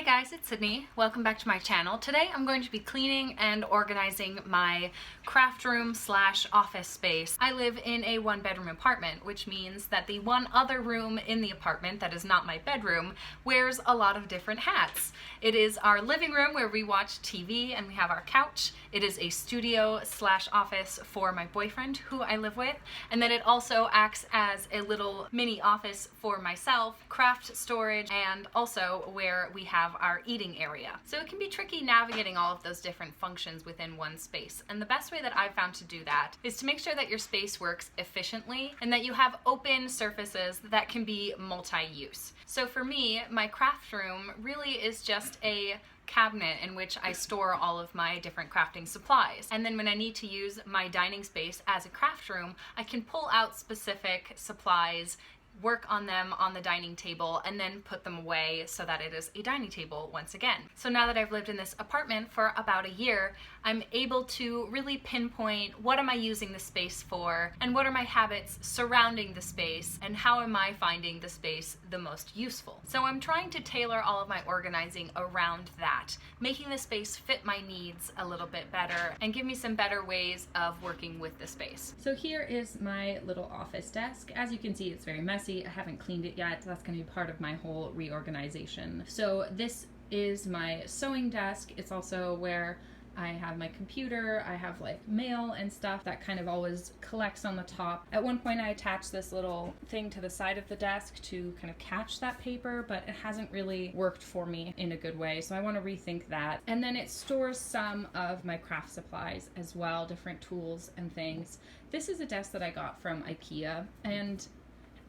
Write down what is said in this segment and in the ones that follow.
guys, it's Sydney. Welcome back to my channel. Today I'm going to be cleaning and organizing my craft room slash office space. I live in a one-bedroom apartment, which means that the one other room in the apartment that is not my bedroom wears a lot of different hats. It is our living room where we watch TV and we have our couch. It is a studio slash office for my boyfriend who I live with, and then it also acts as a little mini office for myself, craft storage, and also where we have our eating area. So it can be tricky navigating all of those different functions within one space, and the best way that I've found to do that is to make sure that your space works efficiently and that you have open surfaces that can be multi-use. So for me, my craft room really is just a cabinet in which I store all of my different crafting supplies. And then when I need to use my dining space as a craft room, I can pull out specific supplies, work on them on the dining table, and then put them away so that it is a dining table once again. So now that I've lived in this apartment for about a year, I'm able to really pinpoint what am I using the space for, and what are my habits surrounding the space, and how am I finding the space the most useful. So I'm trying to tailor all of my organizing around that, making the space fit my needs a little bit better and give me some better ways of working with the space. So here is my little office desk. As you can see, it's very messy. I haven't cleaned it yet, so that's going to be part of my whole reorganization. So this is my sewing desk. It's also where I have my computer, I have like mail and stuff that kind of always collects on the top. At one point I attached this little thing to the side of the desk to kind of catch that paper, but it hasn't really worked for me in a good way, so I want to rethink that. And then it stores some of my craft supplies as well, different tools and things. This is a desk that I got from IKEA, and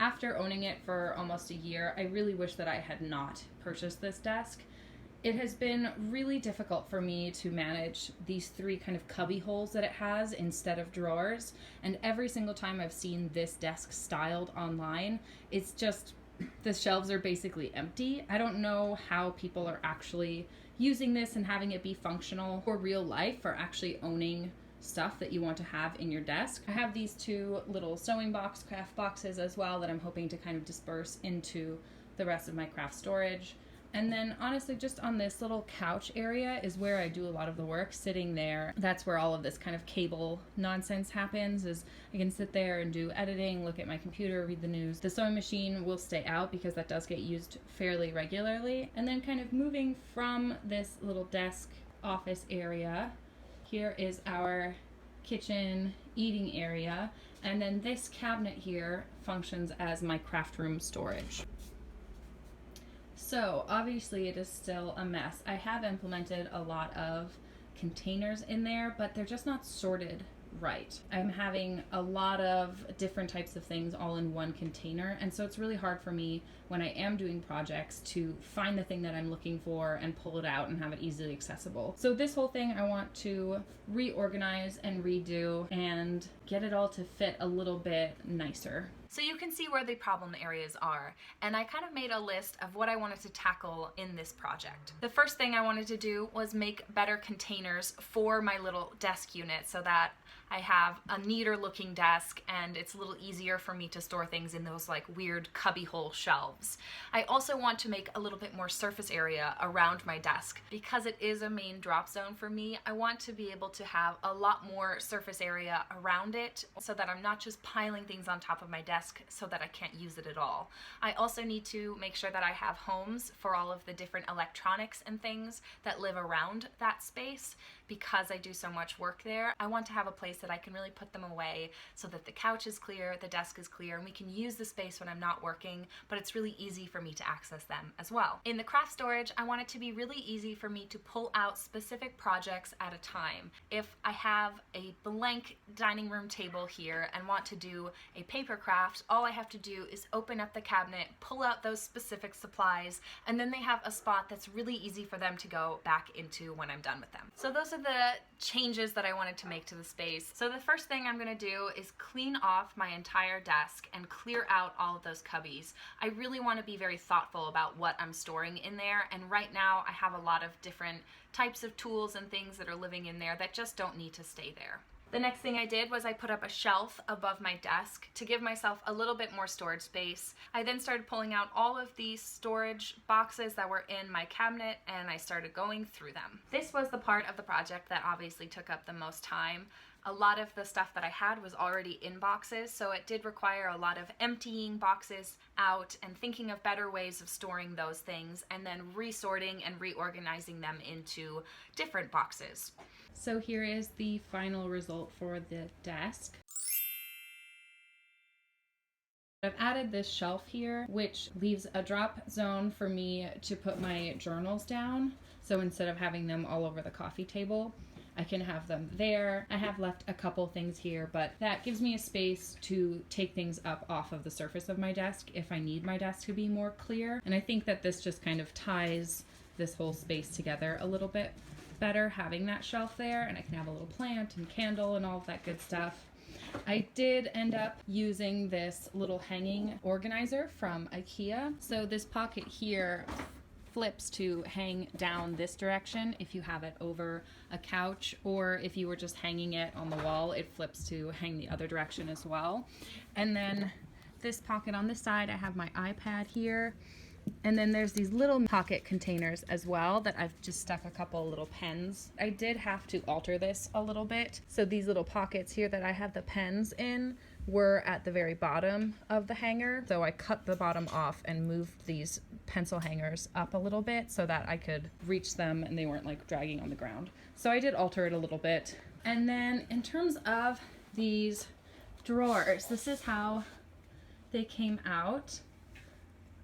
after owning it for almost a year, I really wish that I had not purchased this desk. It has been really difficult for me to manage these three kind of cubby holes that it has instead of drawers, and every single time I've seen this desk styled online, it's just, the shelves are basically empty. I don't know how people are actually using this and having it be functional for real life, or actually owning stuff that you want to have in your desk. I have these two little sewing box craft boxes as well that I'm hoping to kind of disperse into the rest of my craft storage. And then honestly, just on this little couch area is where I do a lot of the work, sitting there. That's where all of this kind of cable nonsense happens, is I can sit there and do editing, look at my computer, read the news. The sewing machine will stay out because that does get used fairly regularly. And then kind of moving from this little desk office area, here is our kitchen eating area, and then this cabinet here functions as my craft room storage. So obviously it is still a mess. I have implemented a lot of containers in there, but they're just not sorted right. I'm having a lot of different types of things all in one container, and so it's really hard for me when I am doing projects to find the thing that I'm looking for and pull it out and have it easily accessible. So this whole thing I want to reorganize and redo and get it all to fit a little bit nicer. So you can see where the problem areas are, and I kind of made a list of what I wanted to tackle in this project. The first thing I wanted to do was make better containers for my little desk unit so that I have a neater looking desk and it's a little easier for me to store things in those like weird cubbyhole shelves. I also want to make a little bit more surface area around my desk. Because it is a main drop zone for me, I want to be able to have a lot more surface area around it so that I'm not just piling things on top of my desk so that I can't use it at all. I also need to make sure that I have homes for all of the different electronics and things that live around that space. Because I do so much work there, I want to have a place that I can really put them away so that the couch is clear, the desk is clear, and we can use the space when I'm not working, but it's really easy for me to access them as well. In the craft storage, I want it to be really easy for me to pull out specific projects at a time. If I have a blank dining room table here and want to do a paper craft, all I have to do is open up the cabinet, pull out those specific supplies, and then they have a spot that's really easy for them to go back into when I'm done with them. So those are the changes that I wanted to make to the space. So the first thing I'm going to do is clean off my entire desk and clear out all of those cubbies. I really want to be very thoughtful about what I'm storing in there, and right now I have a lot of different types of tools and things that are living in there that just don't need to stay there. The next thing I did was I put up a shelf above my desk to give myself a little bit more storage space. I then started pulling out all of these storage boxes that were in my cabinet and I started going through them. This was the part of the project that obviously took up the most time. A lot of the stuff that I had was already in boxes, so it did require a lot of emptying boxes out and thinking of better ways of storing those things and then resorting and reorganizing them into different boxes. So here is the final result for the desk. I've added this shelf here, which leaves a drop zone for me to put my journals down. So instead of having them all over the coffee table, I can have them there. I have left a couple things here, but that gives me a space to take things up off of the surface of my desk if I need my desk to be more clear. And I think that this just kind of ties this whole space together a little bit better, having that shelf there, and I can have a little plant and candle and all of that good stuff. I did end up using this little hanging organizer from IKEA. So this pocket here flips to hang down this direction if you have it over a couch, or if you were just hanging it on the wall, it flips to hang the other direction as well. And then this pocket on this side, I have my iPad here. And then there's these little pocket containers as well that I've just stuck a couple little pens. I did have to alter this a little bit. So these little pockets here that I have the pens in were at the very bottom of the hanger. So I cut the bottom off and moved these pencil hangers up a little bit so that I could reach them and they weren't like dragging on the ground. So I did alter it a little bit. And then in terms of these drawers, this is how they came out.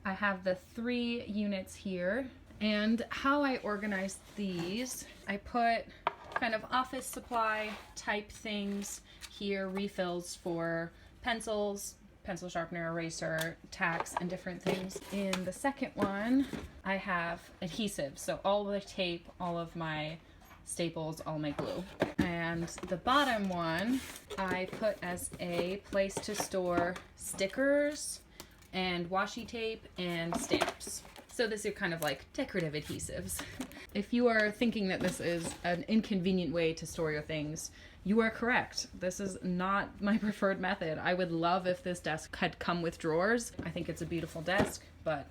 I have the 3 units here, and how I organized these, I put kind of office supply type things here, refills for pencils, pencil sharpener, eraser, tacks, and different things. In the second one, I have adhesive, so all of the tape, all of my staples, all my glue. And the bottom one, I put as a place to store stickers and washi tape and stamps. So this is kind of like decorative adhesives. If you are thinking that this is an inconvenient way to store your things, you are correct. This is not my preferred method. I would love if this desk had come with drawers. I think it's a beautiful desk, but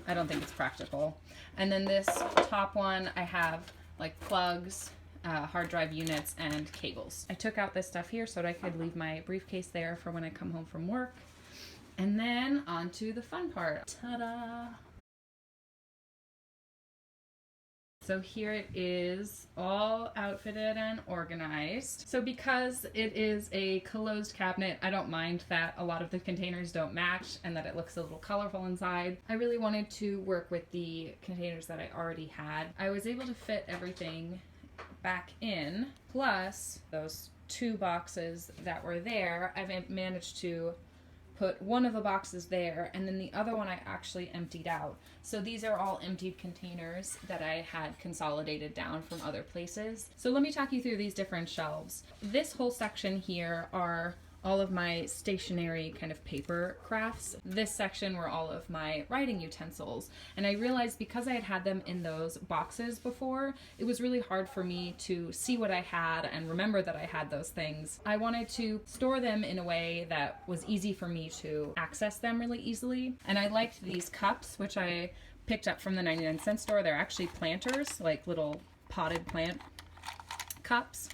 I don't think it's practical. And then this top one, I have like plugs, hard drive units, and cables. I took out this stuff here so that I could leave my briefcase there for when I come home from work. And then on to the fun part. Ta-da! So here it is, all outfitted and organized. So because it is a closed cabinet, I don't mind that a lot of the containers don't match and that it looks a little colorful inside. I really wanted to work with the containers that I already had. I was able to fit everything back in, plus those 2 boxes that were there. I've managed to put one of the boxes there, and then the other one I actually emptied out. So these are all emptied containers that I had consolidated down from other places. So let me talk you through these different shelves. This whole section here are all of my stationery kind of paper crafts. This section were all of my writing utensils. And I realized because I had had them in those boxes before, it was really hard for me to see what I had and remember that I had those things. I wanted to store them in a way that was easy for me to access them really easily. And I liked these cups, which I picked up from the 99-cent store. They're actually planters, like little potted plant cups.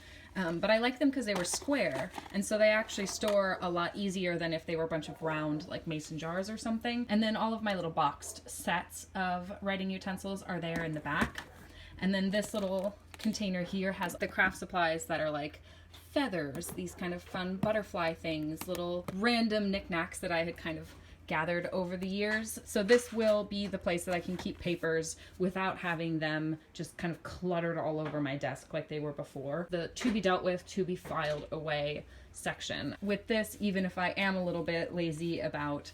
But I like them because they were square, and so they actually store a lot easier than if they were a bunch of round, like mason jars or something. And then all of my little boxed sets of writing utensils are there in the back. And then this little container here has the craft supplies that are like feathers, these kind of fun butterfly things, little random knickknacks that I had kind of gathered over the years. So this will be the place that I can keep papers without having them just kind of cluttered all over my desk like they were before. The to be dealt with, to be filed away section. With this, even if I am a little bit lazy about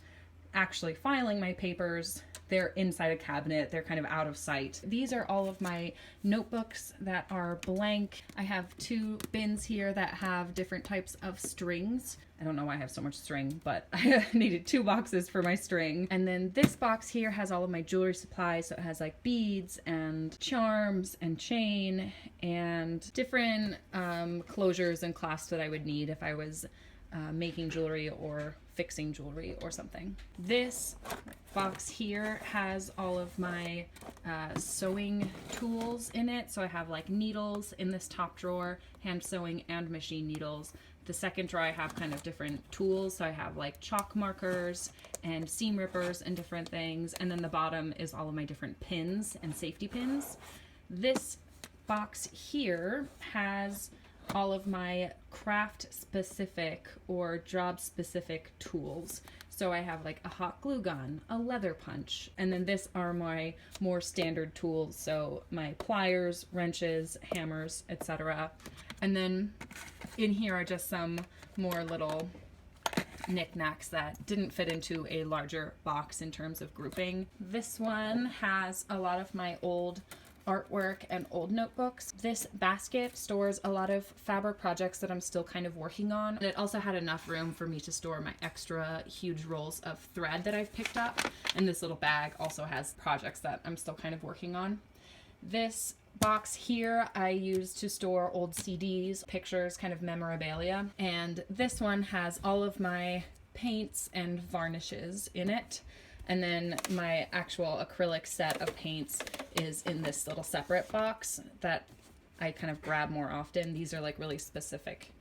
actually filing my papers, they're inside a cabinet, they're kind of out of sight. These are all of my notebooks that are blank. I have 2 bins here that have different types of strings. I don't know why I have so much string, but I needed 2 boxes for my string. And then this box here has all of my jewelry supplies, so it has like beads and charms and chain and different closures and clasps that I would need if I was making jewelry or fixing jewelry or something. This box here has all of my sewing tools in it. So I have like needles in this top drawer, hand sewing and machine needles. The second drawer I have kind of different tools. So I have like chalk markers and seam rippers and different things. And then the bottom is all of my different pins and safety pins. This box here has all of my craft specific or job specific tools. So I have like a hot glue gun, a leather punch, and then this are my more standard tools. So my pliers, wrenches, hammers, etc. And then in here are just some more little knickknacks that didn't fit into a larger box in terms of grouping. This one has a lot of my old artwork and old notebooks. This basket stores a lot of fabric projects that I'm still kind of working on. It also had enough room for me to store my extra huge rolls of thread that I've picked up. And this little bag also has projects that I'm still kind of working on. This box here I use to store old CDs, pictures, kind of memorabilia. And this one has all of my paints and varnishes in it. And then my actual acrylic set of paints is in this little separate box that I kind of grab more often. These are like really specific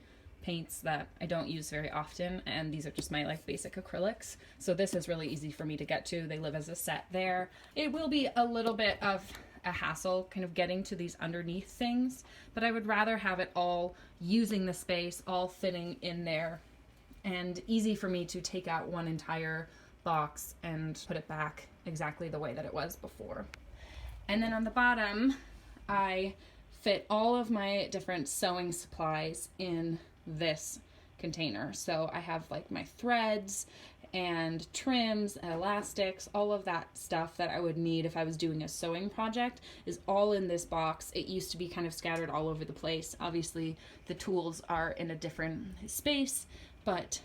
paints that I don't use very often, and these are just my like basic acrylics. So this is really easy for me to get to. They live as a set there. It will be a little bit of a hassle kind of getting to these underneath things, but I would rather have it all using the space, all fitting in there, and easy for me to take out one entire box and put it back exactly the way that it was before. And then on the bottom, I fit all of my different sewing supplies in this container. So I have like my threads and trims and elastics, all of that stuff that I would need if I was doing a sewing project is all in this box. It used to be kind of scattered all over the place. Obviously the tools are in a different space, but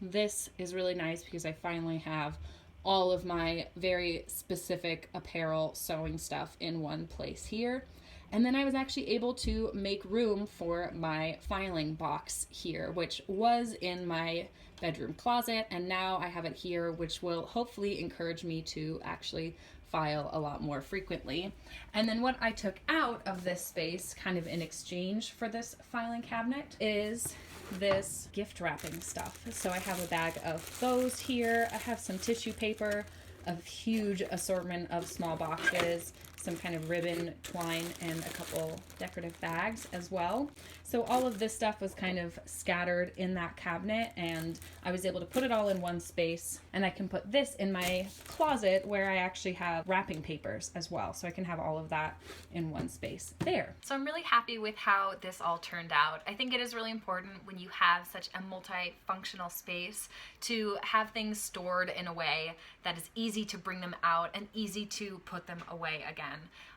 this is really nice because I finally have all of my very specific apparel sewing stuff in one place here. And then I was actually able to make room for my filing box here, which was in my bedroom closet, and now I have it here, which will hopefully encourage me to actually file a lot more frequently. And then what I took out of this space kind of in exchange for this filing cabinet is this gift wrapping stuff. So I have a bag of those here. I have some tissue paper, a huge assortment of small boxes, some kind of ribbon, twine, and a couple decorative bags as well. So all of this stuff was kind of scattered in that cabinet, and I was able to put it all in one space. And I can put this in my closet where I actually have wrapping papers as well. So I can have all of that in one space there. So I'm really happy with how this all turned out. I think it is really important when you have such a multifunctional space to have things stored in a way that is easy to bring them out and easy to put them away again.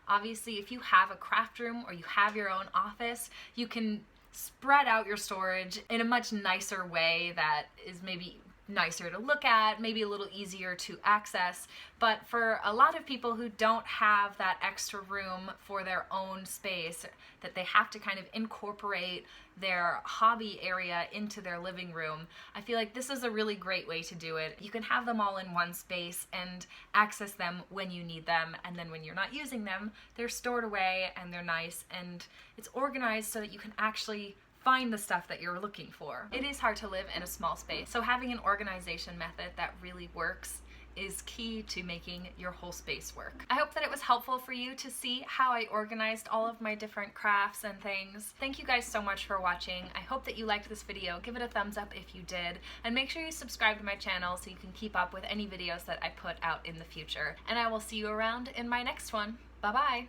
Obviously, if you have a craft room or you have your own office, you can spread out your storage in a much nicer way that is maybe nicer to look at, maybe a little easier to access. But for a lot of people who don't have that extra room for their own space, that they have to kind of incorporate their hobby area into their living room, I feel like this is a really great way to do it. You can have them all in one space and access them when you need them, and then when you're not using them, they're stored away and they're nice and it's organized so that you can actually find the stuff that you're looking for. It is hard to live in a small space, so having an organization method that really works is key to making your whole space work. I hope that it was helpful for you to see how I organized all of my different crafts and things. Thank you guys so much for watching. I hope that you liked this video. Give it a thumbs up if you did, and make sure you subscribe to my channel so you can keep up with any videos that I put out in the future. And I will see you around in my next one. Bye-bye!